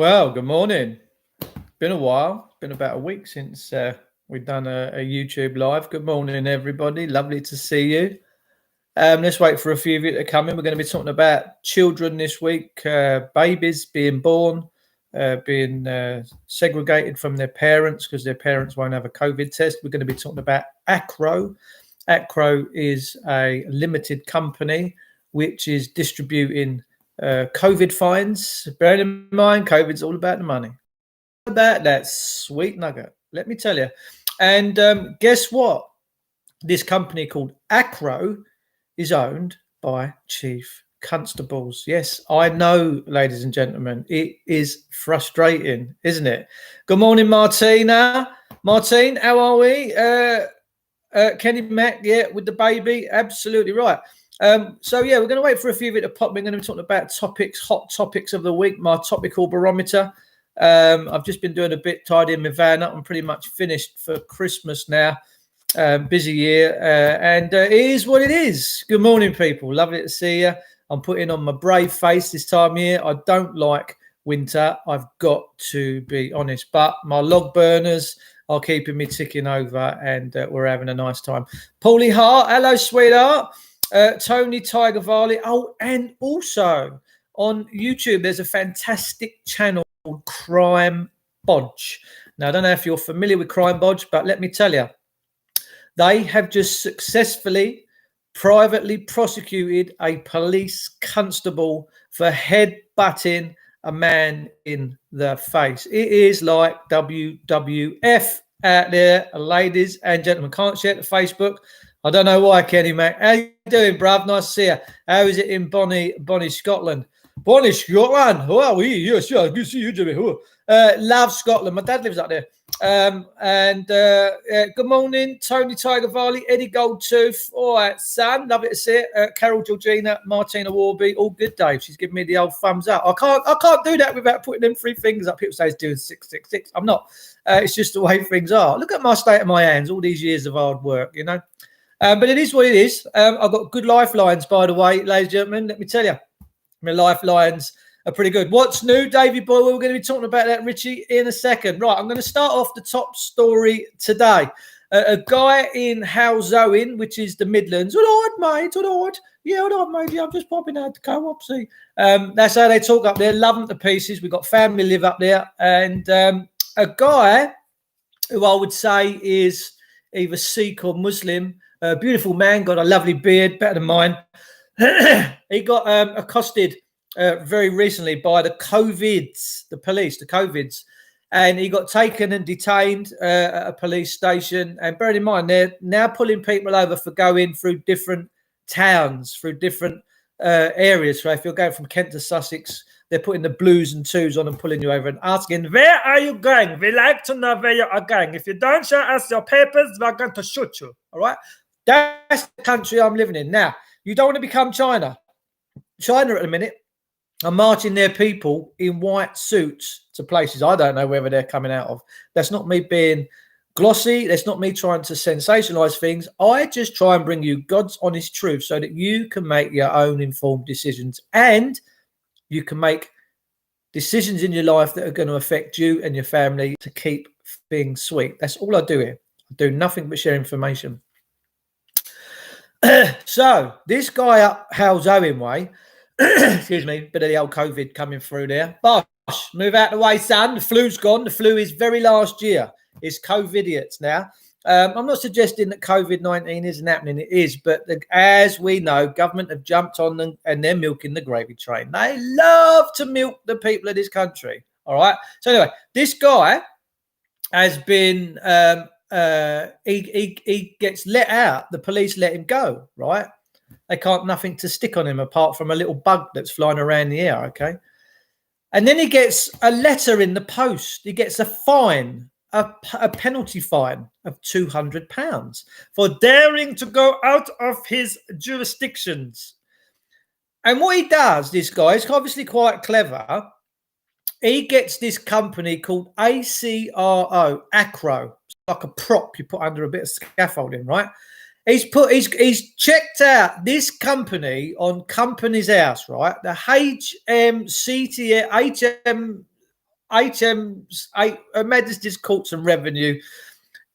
Well, good morning. Been a while. Been about a week since we've done a YouTube live. Good morning, everybody. Lovely to see you. Let's wait for a few of you to come in. We're going to be talking about children this week, babies being born, being segregated from their parents because their parents won't have a COVID test. We're going to be talking about Acrow. Acrow is a limited company which is distributing COVID fines. Bearing in mind, COVID's all about the money. About that sweet nugget, let me tell you. And guess what? This company called Acrow is owned by chief constables. Yes, I know, ladies and gentlemen, it is frustrating, isn't it? Good morning, Martina. Martine, how are we? Kenny Mac, yeah, with the baby. Absolutely right. So, yeah, we're going to wait for a few of you to pop. We're going to be talking about hot topics of the week, my topical barometer. I've just been doing a bit, tidying my van up. I'm pretty much finished for Christmas now. Busy year, and it is what it is. Good morning, people. Lovely to see you. I'm putting on my brave face this time of year. I don't like winter. I've got to be honest, but my log burners are keeping me ticking over, and we're having a nice time. Paulie Hart, hello, sweetheart. Tony Tiger Varley. Oh, and also on YouTube, there's a fantastic channel called Crime Bodge. Now, I don't know if you're familiar with Crime Bodge, but let me tell you, they have just successfully privately prosecuted a police constable for headbutting a man in the face. It is like WWF out there, ladies and gentlemen. Can't share it to Facebook. I don't know why, Kenny Mac. How you doing, bruv? Nice to see you. How is it in Bonnie, Scotland? Bonnie, Scotland. How are we? Yes, good to see you, Jimmy. Love Scotland. My dad lives up there. Good morning, Tony Tiger Varley, Eddie Goldtooth. All right, son, love it to see it. Carol Georgina, Martina Warby, all good, Dave. She's giving me the old thumbs up. I can't do that without putting them three fingers up. People say it's doing 666. I'm not. It's just the way things are. Look at my state of my hands, all these years of hard work, you know. But it is what it is. I've got good lifelines, by the way, ladies and gentlemen. Let me tell you, my lifelines are pretty good. What's new, Davey Boy? We're going to be talking about that, Richie, in a second. Right, I'm going to start off the top story today. A guy in Halesowen, which is the Midlands. All right, mate. All right. Yeah, all right, mate. Yeah, I'm just popping out to co-op. See, that's how they talk up there. Love them to pieces. We've got family live up there. And a guy who I would say is either Sikh or Muslim, a beautiful man, got a lovely beard, better than mine. He got accosted very recently by the COVIDs, the police, the COVIDs, and he got taken and detained at a police station. And bear in mind, they're now pulling people over for going through different towns, through different areas. So if you're going from Kent to Sussex, they're putting the blues and twos on and pulling you over and asking, where are you going? We like to know where you are going. If you don't show us your papers, we're going to shoot you. All right? That's the country I'm living in. Now, you don't want to become China. China at the minute are marching their people in white suits to places I don't know whether they're coming out of. That's not me being glossy. That's not me trying to sensationalize things. I just try and bring you God's honest truth so that you can make your own informed decisions and you can make decisions in your life that are going to affect you and your family to keep things sweet. That's all I do here. I do nothing but share information. So this guy up Halesowen way, excuse me, bit of the old COVID coming through there. Bosh, move out the way, son. The flu's gone. The flu is very last year. It's COVIDiots now. I'm not suggesting that COVID-19 isn't happening. It is, but as we know, government have jumped on them and they're milking the gravy train. They love to milk the people of this country. All right. So anyway, this guy has been he gets let out. The police let him go, right? They can't nothing to stick on him apart from a little bug that's flying around the air, okay? And then he gets a letter in the post. He gets a fine, a penalty fine of £200 for daring to go out of his jurisdictions. And what he does, this guy, is obviously quite clever. He gets this company called ACRO, Acrow. It's like a prop you put under a bit of scaffolding, right? He's checked out this company on Companies House, right? The HM Majesty's Courts and Revenue.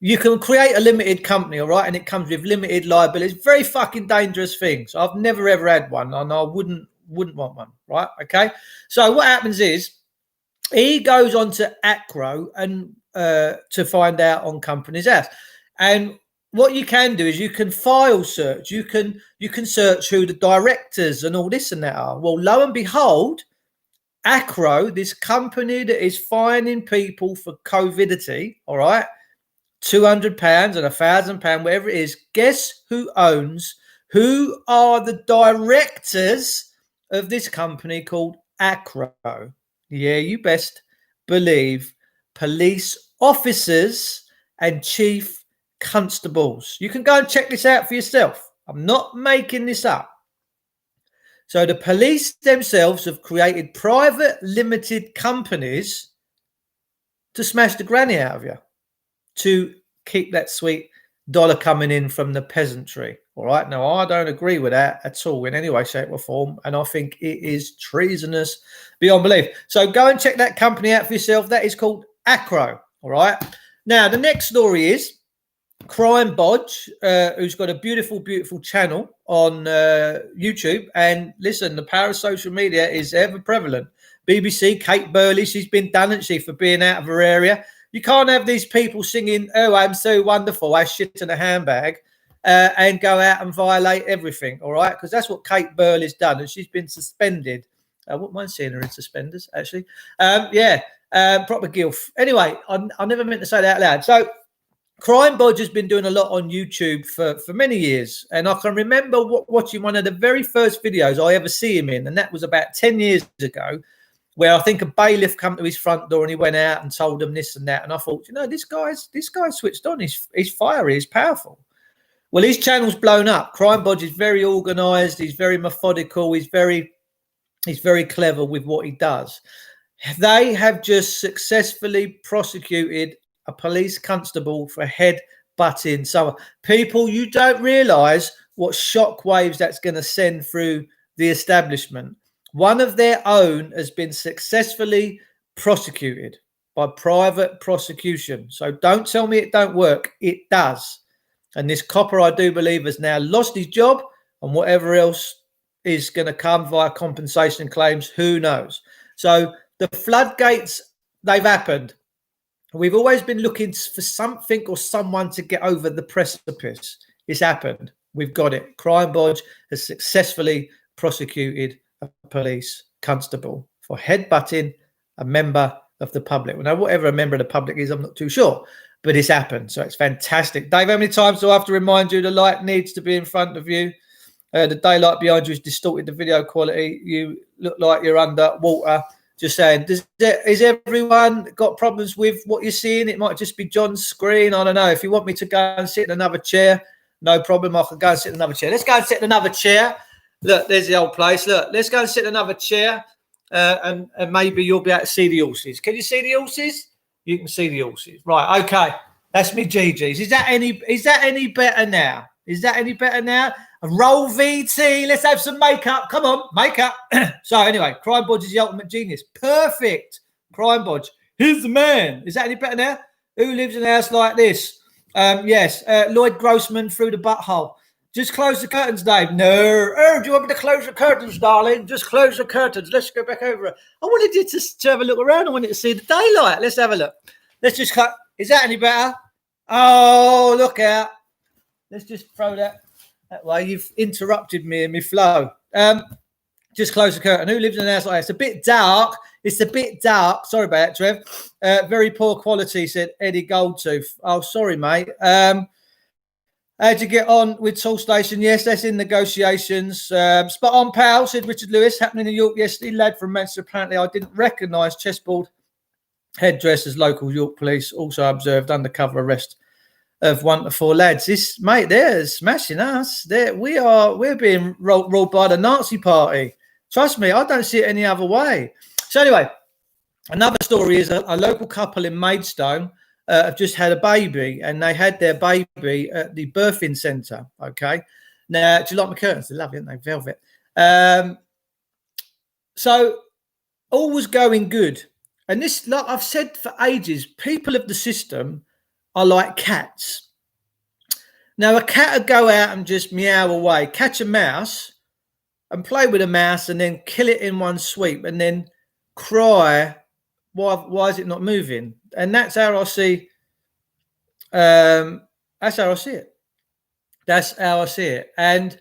You can create a limited company, all right, and it comes with limited liability. Very fucking dangerous things. I've never ever had one, and I wouldn't want one, right? Okay. So what happens is he goes on to Acro and to find out on Companies House, and what you can do is you can file search. You can search who the directors and all this and that are. Well, lo and behold, Acro, this company that is fining people for COVIDity, all right, £200 and £1,000, whatever it is. Guess who are the directors of this company called Acro? Yeah, you best believe police officers and chief constables. You can go and check this out for yourself. I'm not making this up. So the police themselves have created private limited companies to smash the granny out of you, to keep that sweet dollar coming in from the peasantry. All right. Now, I don't agree with that at all in any way, shape, or form. And I think it is treasonous beyond belief. So go and check that company out for yourself. That is called Acro. All right. Now, the next story is Crime Bodge, who's got a beautiful, beautiful channel on YouTube. And listen, the power of social media is ever prevalent. BBC, Kate Burley, she's been done, hasn't she, for being out of her area. You can't have these people singing, "Oh, I'm so wonderful, I shit in a handbag," and go out and violate everything, all right? Because that's what Kate Burley's done, and she's been suspended. I wouldn't mind seeing her in suspenders, actually. Proper gilf. Anyway, I never meant to say that out loud. So Crime Bodge has been doing a lot on YouTube for many years, and I can remember watching one of the very first videos I ever see him in, and that was about 10 years ago, where I think a bailiff come to his front door and he went out and told them this and that. And I thought, this guy's switched on. He's fiery. He's powerful. Well, his channel's blown up. Crime Bodge is very organised. He's very methodical. He's very clever with what he does. They have just successfully prosecuted a police constable for head-butting someone. People, you don't realise what shockwaves that's going to send through the establishment. One of their own has been successfully prosecuted by private prosecution. So don't tell me it don't work. It does. And this copper, I do believe, has now lost his job, and whatever else is going to come via compensation claims, who knows? So the floodgates, they've happened. We've always been looking for something or someone to get over the precipice. It's happened. We've got it. Crime Bodge has successfully prosecuted a police constable for headbutting a member of the public. Now, whatever a member of the public is, I'm not too sure, but it's happened. So it's fantastic. Dave, how many times do I have to remind you the light needs to be in front of you? The daylight behind you has distorted the video quality. You look like you're underwater. Just saying, is everyone got problems with what you're seeing? It might just be John's screen. I don't know. If you want me to go and sit in another chair, no problem. I can go and sit in another chair. Let's go and sit in another chair. Look, there's the old place. Look, let's go and sit in another chair, and maybe you'll be able to see the horses. Can you see the horses? You can see the horses. Right, okay. That's me GG's. Is that any better now? Is that any better now? Roll VT. Let's have some makeup. Come on, makeup. So anyway, Crime Bodge is the ultimate genius. Perfect. Crime Bodge. Here's the man. Is that any better now? Who lives in a house like this? Yes. Lloyd Grossman through the butthole. Just close the curtains, Dave. No. Oh, do you want me to close the curtains, darling? Just close the curtains. Let's go back over it. I wanted you to have a look around. I wanted to see the daylight. Let's have a look. Let's just cut. Is that any better? Oh, look out. Let's just throw that way. You've interrupted me in my flow. Just close the curtain. Who lives in a house like that? It's a bit dark. It's a bit dark. Sorry about that, Trev. Very poor quality, said Eddie Goldtooth. Oh, sorry, mate. How'd you get on with Tool Station? Yes, that's in negotiations. Spot on, pal, said Richard Lewis. Happening in New York yesterday. Lad from Manchester. Apparently, I didn't recognise chessboard headdress as local York police. Also observed undercover arrest of 1 to 4 lads. This, mate, they're smashing us. We're being rolled by the Nazi party. Trust me, I don't see it any other way. So anyway, another story is a local couple in Maidstone have just had a baby, and they had their baby at the birthing centre. Okay. Now, do you like my curtains? They're lovely, aren't they? Velvet. So all was going good And this, like I've said for ages, people of the system are like cats. Now, a cat would go out and just meow away, catch a mouse and play with a mouse and then kill it in one sweep and then cry, why is it not moving? And that's how I see that's how I see it. That's how I see it. And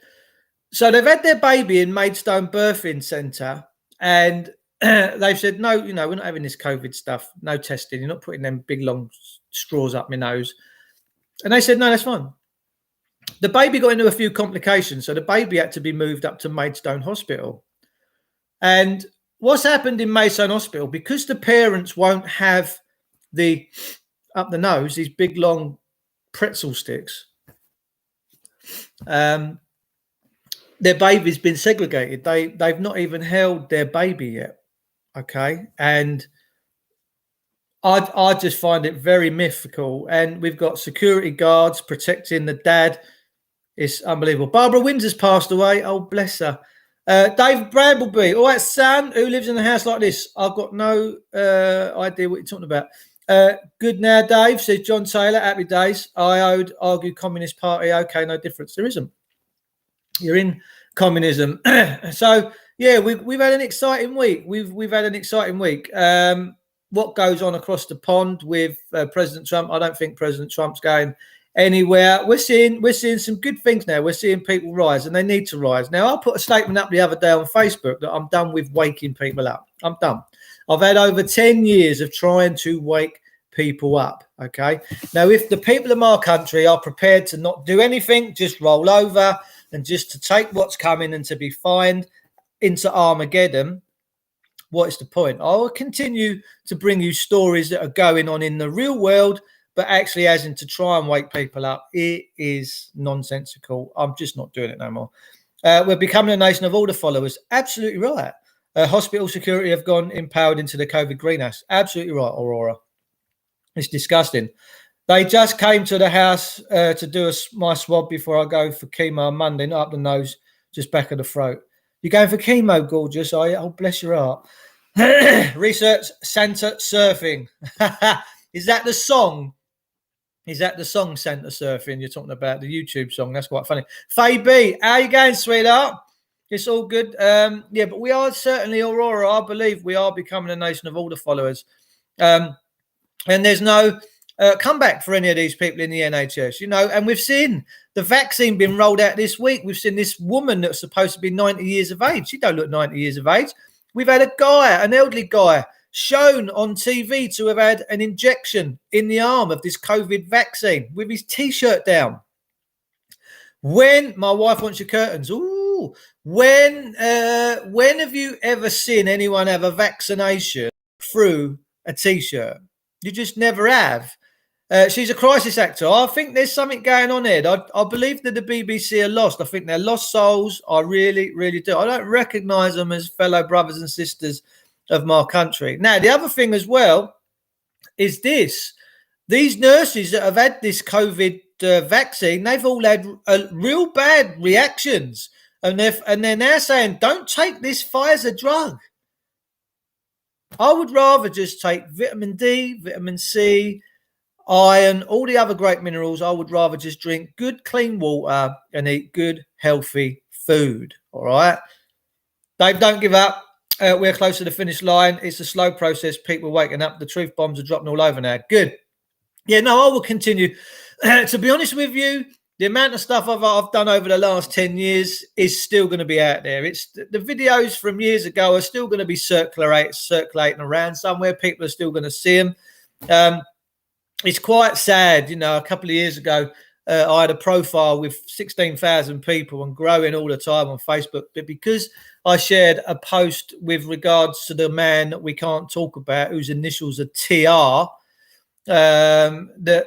so they've had their baby in Maidstone Birthing Centre, and they've said, no, we're not having this COVID stuff, no testing, you're not putting them big long straws up my nose. And they said, no, that's fine. The baby got into a few complications, so the baby had to be moved up to Maidstone Hospital. And what's happened in Maidstone Hospital, because the parents won't have the up the nose, these big long pretzel sticks, their baby's been segregated. They've not even held their baby yet. Okay. And I just find it very mythical. And we've got security guards protecting the dad. It's unbelievable. Barbara Windsor's passed away. Oh, bless her. Dave Brambleby. All right, son, who lives in a house like this? I've got no idea what you're talking about. Good now, Dave, says John Taylor. Happy days. I would argue Communist Party. Okay, no difference. There isn't. You're in communism. So, yeah, we've had an exciting week. We've had an exciting week. What goes on across the pond with President Trump? I don't think President Trump's going anywhere. We're seeing some good things now. We're seeing people rise, and they need to rise. Now, I put a statement up the other day on Facebook that I'm done with waking people up. I'm done. I've had over 10 years of trying to wake people up. Okay. Now, if the people of my country are prepared to not do anything, just roll over and just to take what's coming and to be fined into Armageddon, what is the point? I will continue to bring you stories that are going on in the real world, but actually as in to try and wake people up. It is nonsensical. I'm just not doing it no more. We're becoming a nation of order followers. Absolutely right. Hospital security have gone empowered into the COVID greenhouse. Absolutely right, Aurora. It's disgusting. They just came to the house to do my swab before I go for chemo on Monday, not up the nose, just back of the throat. You're going for chemo, gorgeous, are you? Oh, bless your heart. Research Santa Surfing. Is that the song? Is that the song Santa Surfing? You're talking about the YouTube song. That's quite funny. Faye B, how you going, sweetheart? It's all good. Yeah, but we are certainly, Aurora, I believe we are becoming a nation of order followers. And there's no comeback for any of these people in the NHS, and we've seen the vaccine being rolled out this week. We've seen this woman that's supposed to be 90 years of age. She don't look 90 years of age. We've had a guy, an elderly guy, shown on TV to have had an injection in the arm of this COVID vaccine with his T-shirt down. When my wife wants your curtains, when have you ever seen anyone have a vaccination through a T-shirt? You just never have. She's a crisis actor. I think there's something going on here. I believe that the BBC are lost. I think they're lost souls. I really, really do. I don't recognise them as fellow brothers and sisters of my country. Now, the other thing as well is this. These nurses that have had this COVID vaccine, they've all had real bad reactions. And they're now saying, don't take this Pfizer drug. I would rather just take vitamin D, vitamin C, iron, all the other great minerals. I would rather just drink good, clean water and eat good, healthy food. All right. Dave, don't give up. We're close to the finish line. It's a slow process. People are waking up. The truth bombs are dropping all over now. Good. Yeah, no, I will continue. To be honest with you, the amount of stuff I've done over the last 10 years is still going to be out there. It's the videos from years ago are still going to be circulating around somewhere. People are still going to see them. It's quite sad. A couple of years ago, I had a profile with 16,000 people and growing all the time on Facebook. But because I shared a post with regards to the man that we can't talk about, whose initials are TR, they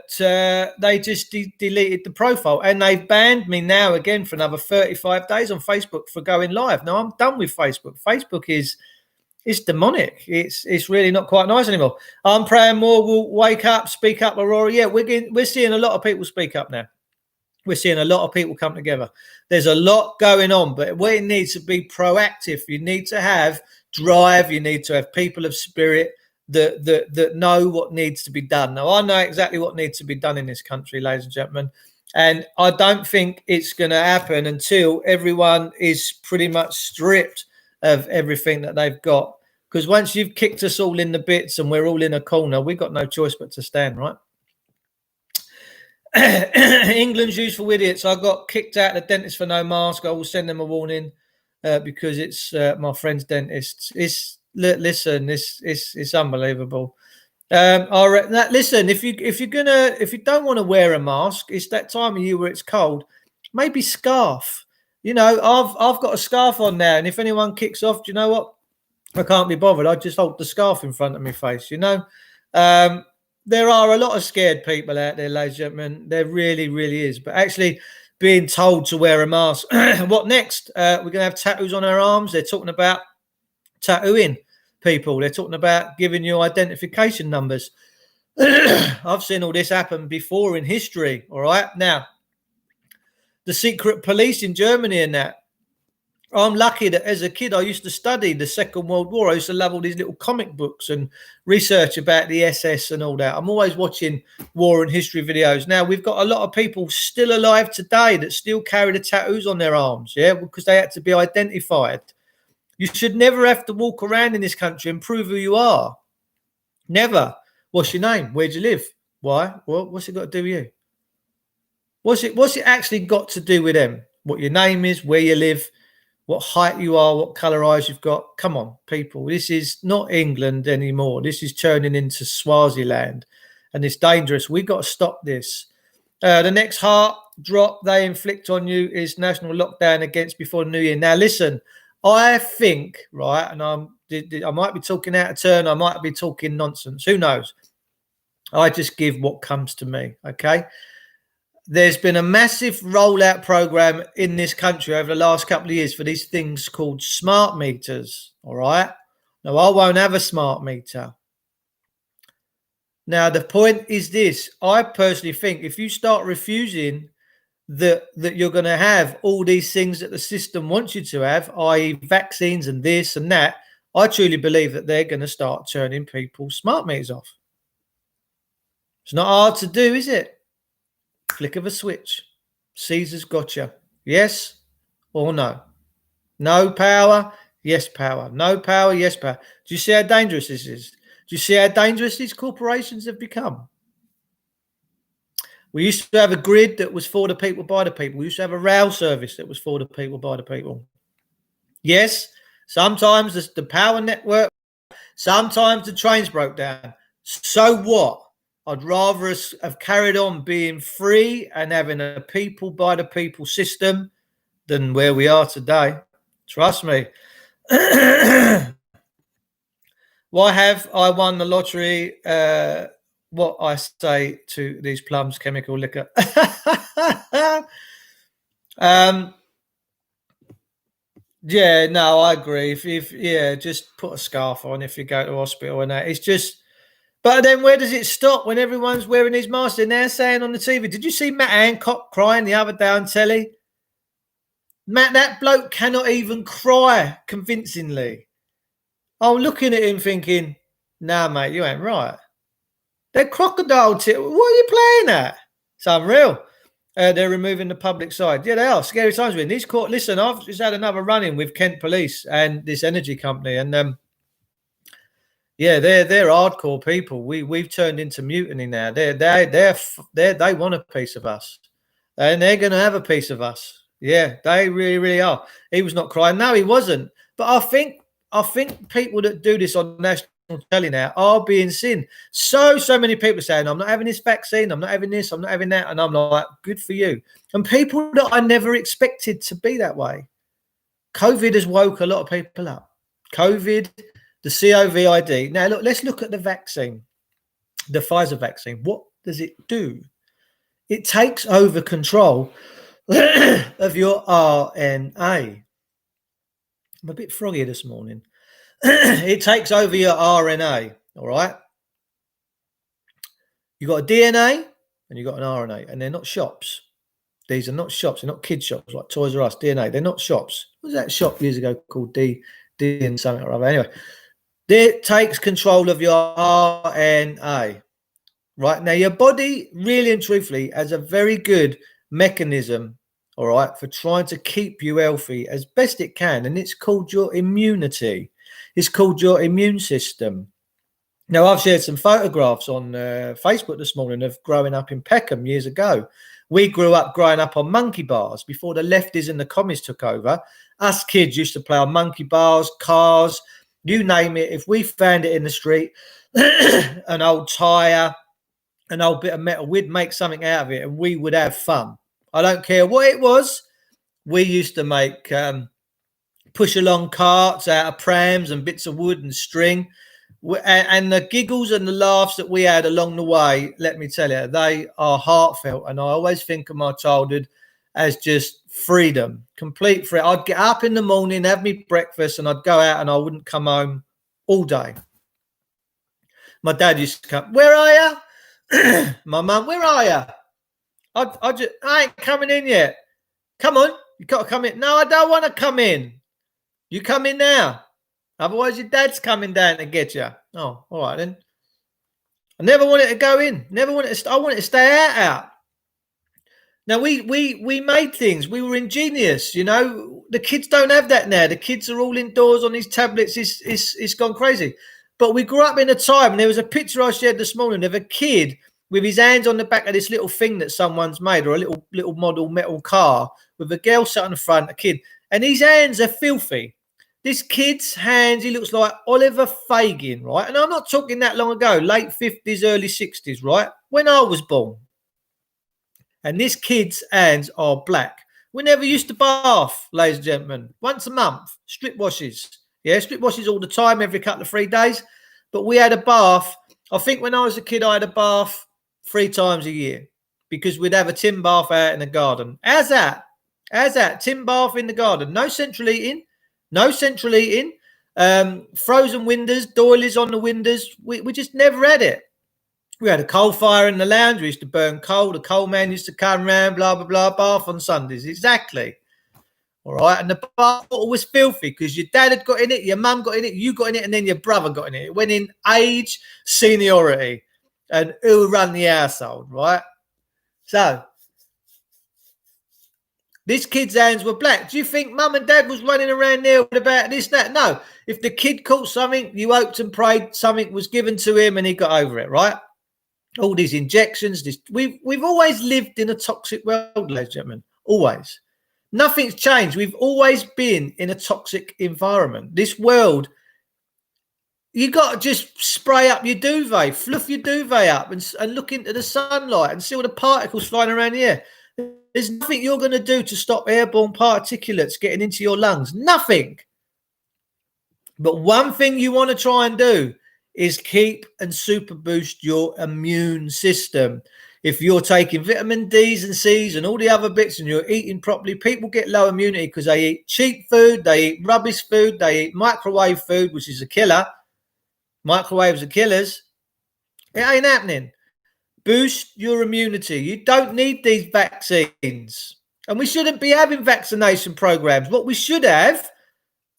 just deleted the profile, and they've banned me now again for another 35 days on Facebook for going live. Now I'm done with Facebook. Facebook it's demonic. It's really not quite nice anymore. I'm praying more will wake up, speak up, Aurora. Yeah, we're seeing a lot of people speak up now. We're seeing a lot of people come together. There's a lot going on, but we need to be proactive. You need to have drive. You need to have people of spirit. that know what needs to be done. Now, I know exactly what needs to be done in this country, ladies and gentlemen, and I don't think it's going to happen until everyone is pretty much stripped of everything that they've got. Because once you've kicked us all in the bits and we're all in a corner, we've got no choice but to stand, right? England's useful idiots. I got kicked out of the dentist for no mask. I will send them a warning because it's my friend's dentist. Listen, it's unbelievable. Listen, if you don't want to wear a mask, it's that time of year where it's cold. Maybe scarf. You know, I've got a scarf on now, and if anyone kicks off, do you know what? I can't be bothered. I just hold the scarf in front of my face. You know, there are a lot of scared people out there, ladies and gentlemen. There really, really is. But actually, being told to wear a mask. What next? We're going to have tattoos on our arms. They're talking about tattooing people. They're talking about giving you identification numbers. I've seen all this happen before in history. All right. Now, the secret police in Germany and that. I'm lucky that as a kid, I used to study the Second World War. I used to love all these little comic books and research about the SS and all that. I'm always watching war and history videos. Now, we've got a lot of people still alive today that still carry the tattoos on their arms, yeah, because they had to be identified. You should never have to walk around in this country and prove who you are. Never. What's your name? Where do you live? Why? Well, what's it got to do with you? What's it actually got to do with them? What your name is, where you live, what height you are, what colour eyes you've got. Come on, people. This is not England anymore. This is turning into Swaziland, and it's dangerous. We've got to stop this. The next heart drop they inflict on you is national lockdown against before New Year. Now, listen, I think, right, and I might be talking out of turn. I might be talking nonsense. Who knows? I just give what comes to me, okay? There's been a massive rollout program in this country over the last couple of years for these things called smart meters, all right? Now, I won't have a smart meter. Now, the point is this. I personally think if you start refusing that you're going to have all these things that the system wants you to have, i.e. vaccines and this and that, I truly believe that they're going to start turning people's smart meters off. It's not hard to do, is it? Flick of a switch. Caesar's got you. Yes or no? No power? Yes, power. No power? Yes, power. Do you see how dangerous this is? Do you see how dangerous these corporations have become? We used to have a grid that was for the people, by the people. We used to have a rail service that was for the people, by the people. Yes, sometimes the power network, sometimes the trains broke down. So what? I'd rather us have carried on being free and having a people by the people system than where we are today. Trust me. Why have I won the lottery? What I say to these plums, chemical liquor. Yeah, no, I agree. If just put a scarf on if you go to hospital and that. It's just. But then where does it stop when everyone's wearing these masks? They're now saying on the TV, did you see Matt Hancock crying the other day on telly? Matt, that bloke cannot even cry convincingly. I'm looking at him thinking, nah, mate, you ain't right. They're crocodile tears. What are you playing at? It's unreal. They're removing the public side. Yeah, they are. Scary times with these court. Listen, I've just had another run-in with Kent Police and this energy company. And yeah, they're hardcore people. We've turned into mutiny now. They want a piece of us, and they're going to have a piece of us. Yeah, they really, really are. He was not crying. No, he wasn't. But I think people that do this on national telly now are being seen. So many people saying, "I'm not having this vaccine. I'm not having this. I'm not having that," and I'm like, "Good for you." And people that I never expected to be that way. COVID has woke a lot of people up. COVID. The COVID. Now, look, let's look at the vaccine, the Pfizer vaccine. What does it do? It takes over control of your RNA. I'm a bit froggy this morning. It takes over your RNA, all right? You got a DNA and you got an RNA, and they're not shops. These are not shops. They're not kid shops like Toys R Us. DNA. They're not shops. What was that shop years ago called D and something or other? Anyway. That takes control of your RNA. Right now, your body really and truthfully has a very good mechanism, all right, for trying to keep you healthy as best it can, and it's called your immunity. It's called your immune system. Now, I've shared some photographs on Facebook this morning of growing up in Peckham years ago. We grew up growing up on monkey bars before the lefties and the commies took over. Us kids used to play on monkey bars, cars, you name it. If we found it in the street, an old tyre, an old bit of metal, we'd make something out of it and we would have fun. I don't care what it was. We used to make push along carts out of prams and bits of wood and string, and the giggles and the laughs that we had along the way, let me tell you, they are heartfelt. And I always think of my childhood as just freedom, complete freedom. I'd get up in the morning, have me breakfast, and I'd go out and I wouldn't come home all day. My dad used to come, "Where are you?" My mum, "Where are you?" I ain't coming in yet. "Come on, you got to come in." "No, I don't want to come in." "You come in now. Otherwise, your dad's coming down to get you." "Oh, all right then." I never wanted to go in. Never wanted to. I wanted to stay out. Now we made things. We were ingenious. You know, the kids don't have that now. The kids are all indoors on these tablets. It's gone crazy. But we grew up in a time, and there was a picture I shared this morning of a kid with his hands on the back of this little thing that someone's made, or a little model metal car with a girl sat on the front, a kid, and his hands are filthy. This kid's hands, he looks like Oliver Fagin, right? And I'm not talking that long ago, late 50s, early 60s, right? When I was born. And this kid's hands are black. We never used to bath, ladies and gentlemen. Once a month, strip washes. Yeah, strip washes all the time, every couple of 3 days. But we had a bath. I think when I was a kid, I had a bath 3 times a year because we'd have a tin bath out in the garden. How's that? How's that? Tin bath in the garden. No central heating. No central heating. Frozen windows, doilies on the windows. We just never had it. We had a coal fire in the lounge. We used to burn coal. The coal man used to come round, blah, blah, blah, bath on Sundays. Exactly. All right. And the bath water was filthy because your dad had got in it, your mum got in it, you got in it, and then your brother got in it. It went in age, seniority, and who ran the household, right? So, this kid's hands were black. Do you think mum and dad was running around there about this, that? No. If the kid caught something, you hoped and prayed something was given to him and he got over it, right? All these injections. We've always lived in a toxic world, ladies and gentlemen. Always. Nothing's changed. We've always been in a toxic environment. This world, you got to just spray up your duvet, fluff your duvet up and look into the sunlight and see all the particles flying around the air. There's nothing you're going to do to stop airborne particulates getting into your lungs. Nothing. But one thing you want to try and do is keep and super boost your immune system. If you're taking vitamin D's and C's and all the other bits and you're eating properly, people get low immunity because they eat cheap food, they eat rubbish food, they eat microwave food, which is a killer. Microwaves are killers. It ain't happening. Boost your immunity. You don't need these vaccines. And we shouldn't be having vaccination programs. What we should have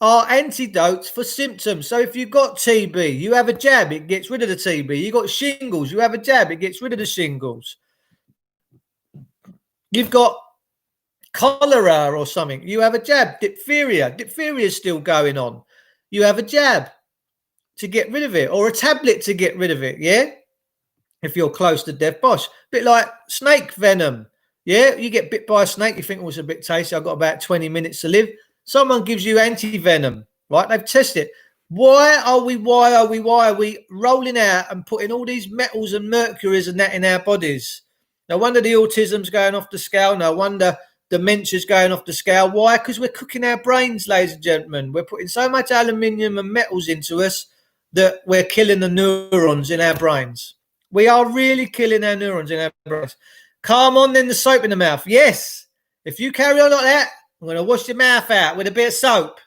are antidotes for symptoms. So if you've got TB, you have a jab, it gets rid of the TB. You've got shingles, you have a jab, it gets rid of the shingles. You've got cholera or something, you have a jab. Diphtheria is still going on. You have a jab to get rid of it, or a tablet to get rid of it, yeah? If you're close to death, bosh. Bit like snake venom. Yeah, you get bit by a snake, you think, oh, it's a bit tasty, I've got about 20 minutes to live. Someone gives you anti-venom, right? They've tested it. Why are we rolling out and putting all these metals and mercuries and that in our bodies? No wonder the autism's going off the scale. No wonder dementia's going off the scale. Why? Because we're cooking our brains, ladies and gentlemen. We're putting so much aluminium and metals into us that we're killing the neurons in our brains. We are really killing our neurons in our brains. Calm on, then the soap in the mouth. Yes. If you carry on like that, I'm going to wash your mouth out with a bit of soap.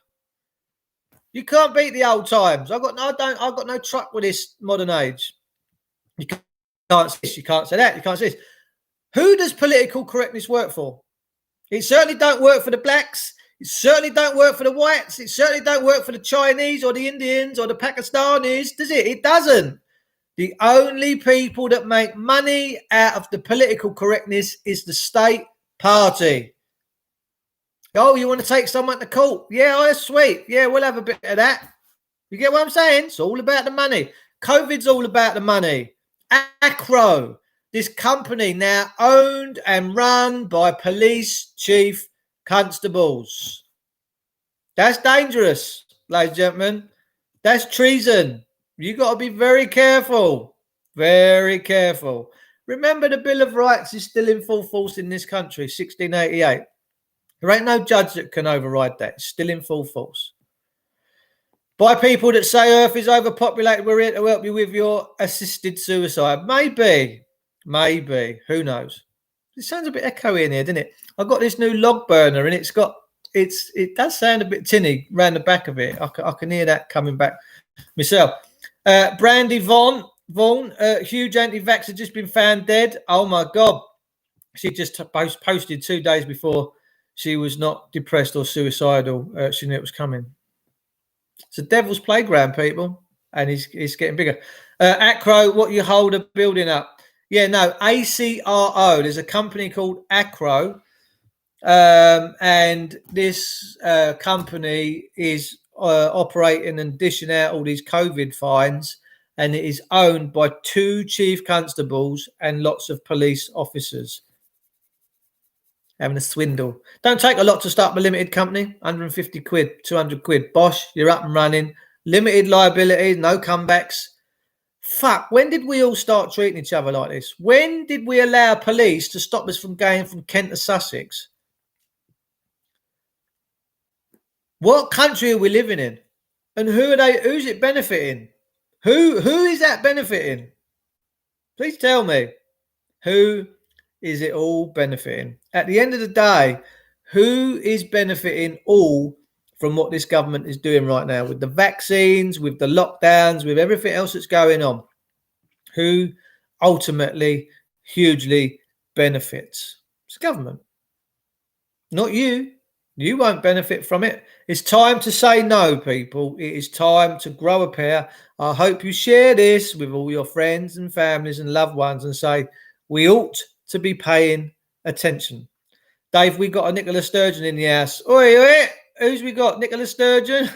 You can't beat the old times. I've got no truck with this modern age. You can't say this, you can't say that, you can't say this. Who does political correctness work for? It certainly don't work for the blacks. It certainly don't work for the whites. It certainly don't work for the Chinese or the Indians or the Pakistanis, does it? It doesn't. The only people that make money out of the political correctness is the state party. Oh, you want to take someone to court? Yeah, oh, that's sweet. Yeah, we'll have a bit of that. You get what I'm saying? It's all about the money. COVID's all about the money. Acro, this company now owned and run by police chief constables. That's dangerous, ladies and gentlemen. That's treason. You got to be very careful. Very careful. Remember, the Bill of Rights is still in full force in this country, 1688. There ain't no judge that can override that. It's still in full force. By people that say Earth is overpopulated, we're here to help you with your assisted suicide. Maybe. Who knows? It sounds a bit echoey in here, doesn't it? I've got this new log burner, and it does sound a bit tinny round the back of it. I can hear that coming back myself. Brandy Vaughan, huge anti-vaxxer, just been found dead. Oh my God. She just posted 2 days before she was not depressed or suicidal. She knew it was coming. It's a devil's playground, people, and he's getting bigger. Acro, what you hold a building up? Yeah, no, ACRO. There's a company called Acro, and this company is operating and dishing out all these COVID fines, and it is owned by 2 chief constables and lots of police officers. Having a swindle. Don't take a lot to start a limited company. 150 quid, 200 quid. Bosh, you're up and running. Limited liability, no comebacks. Fuck, when did we all start treating each other like this? When did we allow police to stop us from going from Kent to Sussex? What country are we living in? And who's it benefiting? Who is that benefiting? Please tell me. Who is it all benefiting? At the end of the day, who is benefiting all from what this government is doing right now with the vaccines, with the lockdowns, with everything else that's going on? Who ultimately hugely benefits? It's the government. Not you. You won't benefit from it. It's time to say no, people. It is time to grow a pair. I hope you share this with all your friends and families and loved ones and say, we ought to be paying attention. Dave, we got a Nicola Sturgeon in the house. Oi, who's we got? Nicola Sturgeon?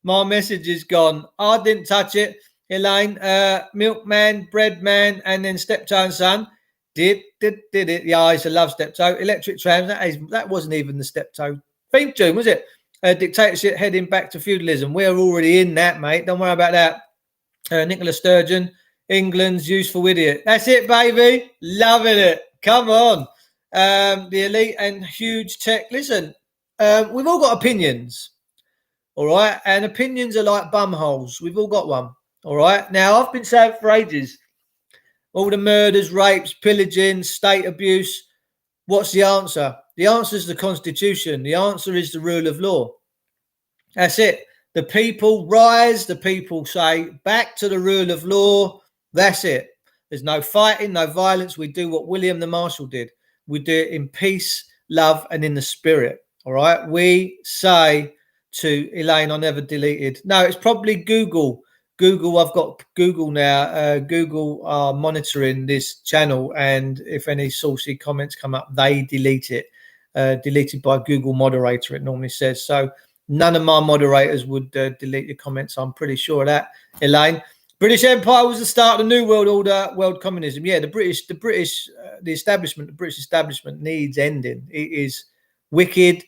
My message is gone. I didn't touch it. Elaine, milkman, breadman, and then steptoe and son. Did it. Yeah, I used to love steptoe. Electric trams, that wasn't even the steptoe theme tune, was it? Dictatorship heading back to feudalism. We're already in that, mate. Don't worry about that. Nicola Sturgeon, England's useful idiot. That's it, baby. Loving it. Come on. The elite and huge tech. Listen, we've all got opinions. All right. And opinions are like bum holes. We've all got one. All right. Now, I've been saying for ages, all the murders, rapes, pillaging, state abuse. What's the answer? The answer is the Constitution. The answer is the rule of law. That's it. The people rise. The people say back to the rule of law. That's it. There's no fighting, no violence. We do what William the Marshal did. We do it in peace, love, and in the spirit. All right. We say to Elaine, I never deleted. No, it's probably Google. I've got Google now. Google are monitoring this channel, and if any saucy comments come up, they delete it. Deleted by Google moderator, it normally says. So none of my moderators would delete your comments. I'm pretty sure of that, Elaine. British Empire was the start of the New World Order, world communism. Yeah, the British establishment needs ending. It is wicked,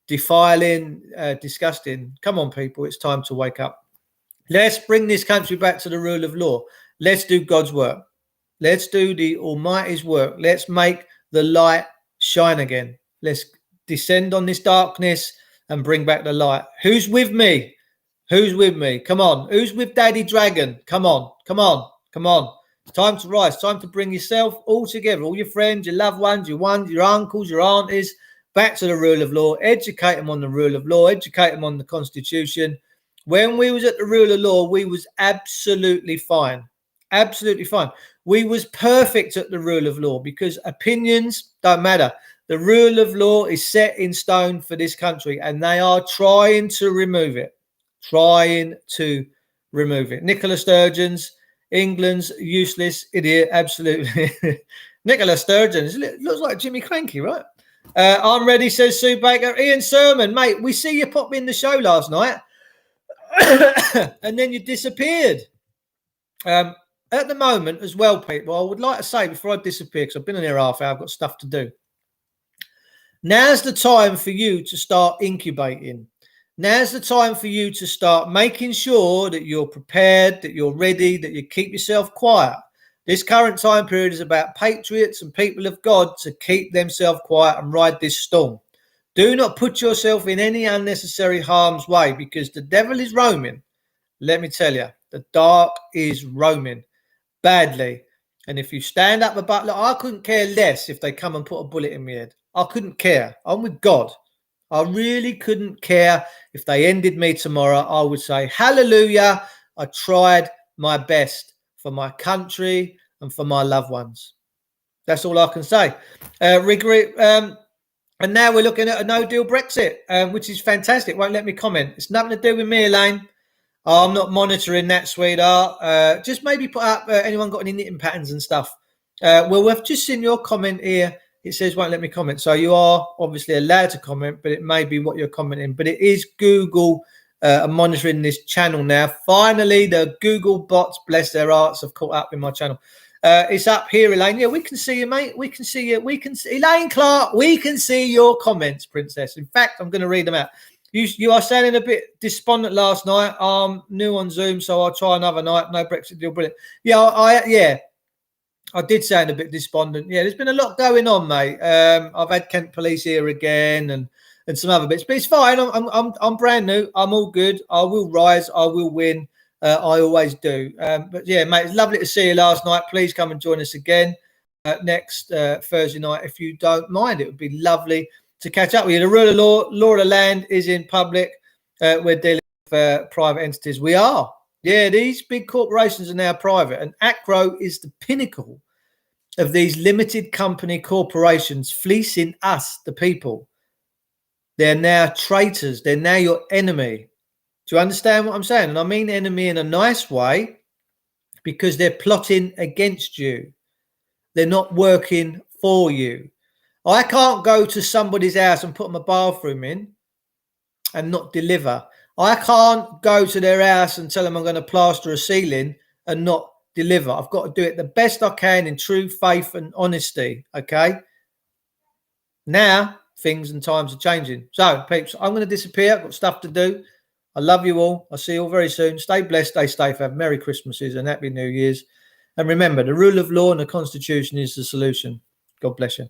defiling, disgusting. Come on, people, it's time to wake up. Let's bring this country back to the rule of law. Let's do God's work. Let's do the Almighty's work. Let's make the light shine again. Let's descend on this darkness and bring back the light. Who's with me? Who's with me? Come on. Who's with Daddy Dragon? Come on. It's time to rise. It's time to bring yourself all together, all your friends, your loved ones, your uncles, your aunties, back to the rule of law. Educate them on the rule of law. Educate them on the Constitution. When we was at the rule of law, we was absolutely fine. Absolutely fine. We was perfect at the rule of law because opinions don't matter. The rule of law is set in stone for this country, and they are trying to remove it. Nicola Sturgeon's England's useless idiot. Absolutely. Nicola Sturgeon looks like Jimmy Cranky, right? I'm ready, says Sue Baker. Ian Sermon, mate, we see you pop in the show last night and then you disappeared. At the moment as well, people, I would like to say before I disappear, because I've been in here half hour, I've got stuff to do. Now's the time for you to start incubating. Now's the time for you to start making sure that you're prepared, that you're ready, that you keep yourself quiet. This current time period is about patriots and people of God to keep themselves quiet and ride this storm. Do not put yourself in any unnecessary harm's way, because the devil is roaming. Let me tell you, the dark is roaming badly. And if you stand up about, look, I couldn't care less if they come and put a bullet in my head. I couldn't care. I'm with God. I really couldn't care if they ended me tomorrow. I would say, hallelujah, I tried my best for my country and for my loved ones. That's all I can say. And now we're looking at a no-deal Brexit, which is fantastic. Won't let me comment. It's nothing to do with me, Elaine. I'm not monitoring that, sweetheart. Just maybe put up anyone got any knitting patterns and stuff. Well, we've just seen your comment here. It says won't let me comment. So you are obviously allowed to comment, but it may be what you're commenting. But it is Google monitoring this channel now. Finally, the Google bots, bless their hearts, have caught up in my channel. It's up here, Elaine. Yeah, we can see you, mate. We can see you. We can see Elaine Clark. We can see your comments, Princess. In fact, I'm going to read them out. You are sounding a bit despondent last night. New on Zoom, so I'll try another night. No Brexit deal, brilliant. Yeah, I did sound a bit despondent. Yeah, there's been a lot going on, mate. I've had Kent Police here again and some other bits, but it's fine. I'm brand new. I'm all good. I will rise. I will win. I always do. But yeah, mate, it's lovely to see you last night. Please come and join us again next Thursday night if you don't mind. It would be lovely to catch up with you. The rule of law of the land is in public. We're dealing with private entities. We are. Yeah, these big corporations are now private, and Acro is the pinnacle of these limited company corporations fleecing us, the people. They're now traitors. They're now your enemy. Do you understand what I'm saying? And I mean enemy in a nice way, because they're plotting against you. They're not working for you. I can't go to somebody's house and put my bathroom in and not deliver. I can't go to their house and tell them I'm going to plaster a ceiling and not deliver. I've got to do it the best I can in true faith and honesty. Okay. Now things and times are changing. So, peeps, I'm going to disappear. I've got stuff to do. I love you all. I'll see you all very soon. Stay blessed, stay safe, have Merry Christmases and Happy New Year's. And remember, the rule of law and the Constitution is the solution. God bless you.